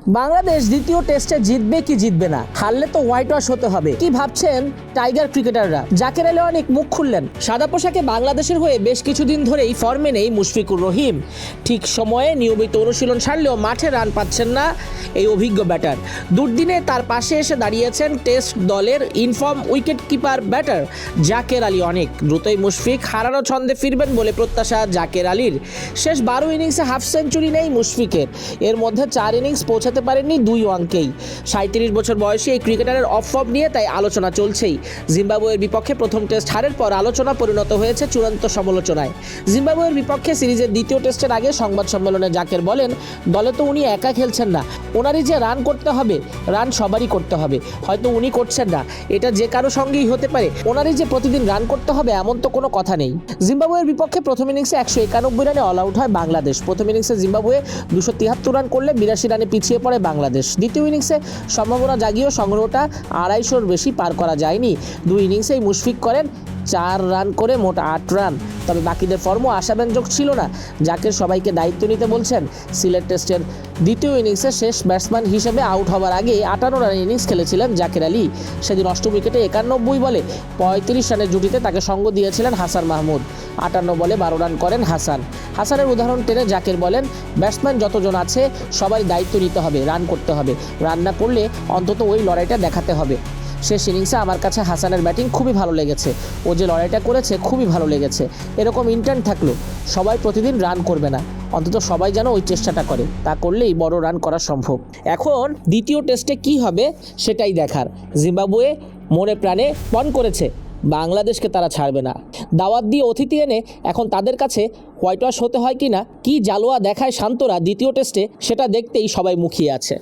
বাংলাদেশ দ্বিতীয় টেস্টে জিতবে কি জিতবে না, হারলে তো হোয়াইট ওয়াশ হতে হবে, কি ভাবছেন টাইগার ক্রিকেটাররা? জাকের আলী অনেক মুখ খুললেন। সাদা পোশাকে বাংলাদেশের হয়ে বেশ কিছুদিন ধরেই ফর্মে নেই মুশফিকুর রহিম। ঠিক সময়ে নিয়মিত অনুশীলন সারলেও মাঠে রান পাচ্ছেন না এই অভিজ্ঞ ব্যাটার। দুর্দিনে তার পাশে এসে দাঁড়িয়েছেন টেস্ট দলের inform wicket keeper batter Jaker Ali অনেক। দ্রুতই মুশফিক হারানো ছন্দে ফিরবেন বলে প্রত্যাশা জাকের আলীর। শেষ 12 ইনিংসে হাফ সেঞ্চুরি নেই মুশফিকের, এর মধ্যে 4 ইনিংস পৌঁছাতে পারেননি 2 অঙ্কেই। 37 বছর বয়সী এই ক্রিকেটারের অফ ফর্ম নিয়ে তাই আলোচনা চলছেই। জিম্বাবুয়ের বিপক্ষে প্রথম টেস্ট হারের পর আলোচনা পরিণত হয়েছে চূড়ান্ত সমালোচনায়। জিম্বাবুয়ের বিপক্ষে সিরিজের দ্বিতীয় টেস্টের আগে সংবাদ সম্মেলনে জাকের বলেন, দলে তো উনি একা খেলছেন না, ওনারই যে রান করতে হবে, রান সবারই করতে হবে। হয়তো উনি করছেন না, এটা যে কারো সঙ্গেই হতে পারে, ওনারই যে প্রতিদিন রান করতে হবে এমন তো কোনো কথা নেই। জিম্বাবুয়ের বিপক্ষে প্রথম ইনিংসে 191 রানে অল আউট হয় বাংলাদেশ। প্রথম ইনিংসে জিম্বাবুয়ে 273 রান করলে 82 রানে পিছিয়ে পড়ে বাংলাদেশ। দ্বিতীয় ইনিংসে সম্ভাবনা জাগিয়েও সংগ্রহটা 250-র বেশি পার করা যায়নি। 2 ইনিংসেই মুশফিক করেন 4 রান করে মোট 8 রান। তবে বাকিদের ফর্মও আশাব্যঞ্জক ছিল না। জাকের সবাইকে দায়িত্ব নিতে বলছেন। সিলেট টেস্টের দ্বিতীয় ইনিংসে শেষ ব্যাটসম্যান হিসেবে আউট হওয়ার আগে 58 রানের ইনিংস খেলেছিলেন জাকের আলী। সেদিন অষ্টম উইকেটে 91 বলে 35 রানের জুটিতে তাকে সঙ্গ দিয়েছিলেন হাসান মাহমুদ। 58 বলে 12 রান করেন হাসানের উদাহরণ টেনে জাকের বলেন, ব্যাটসম্যান যতজন আছে সবারই দায়িত্ব নিতে হবে, রান করতে হবে, রান না করলে অন্তত ওই লড়াইটা দেখাতে হবে। শেষ ইনিংসে আমার কাছে হাসানের ব্যাটিং খুবই ভালো লেগেছে, ও যে লড়াইটা করেছে খুবই ভালো লেগেছে। এরকম ইন্টেন্ট থাকলো, সবাই প্রতিদিন রান করবে না, অন্তত সবাই যেন ওই চেষ্টাটা করে, তা করলেই বড় রান করা সম্ভব। এখন দ্বিতীয় টেস্টে কি হবে সেটাই দেখার। জিম্বাবুয়ে মনে প্রাণে পণ করেছে বাংলাদেশকে তারা ছাড়বে না। দাওয়াত দিয়ে অতিথি এনে এখন তাদের কাছে হোয়াইট ওয়াশ হতে হয় কিনা, কি জালোয়া দেখায় শান্তরা দ্বিতীয় টেস্টে, সেটা দেখতেই সবাই মুখিয়ে আছে।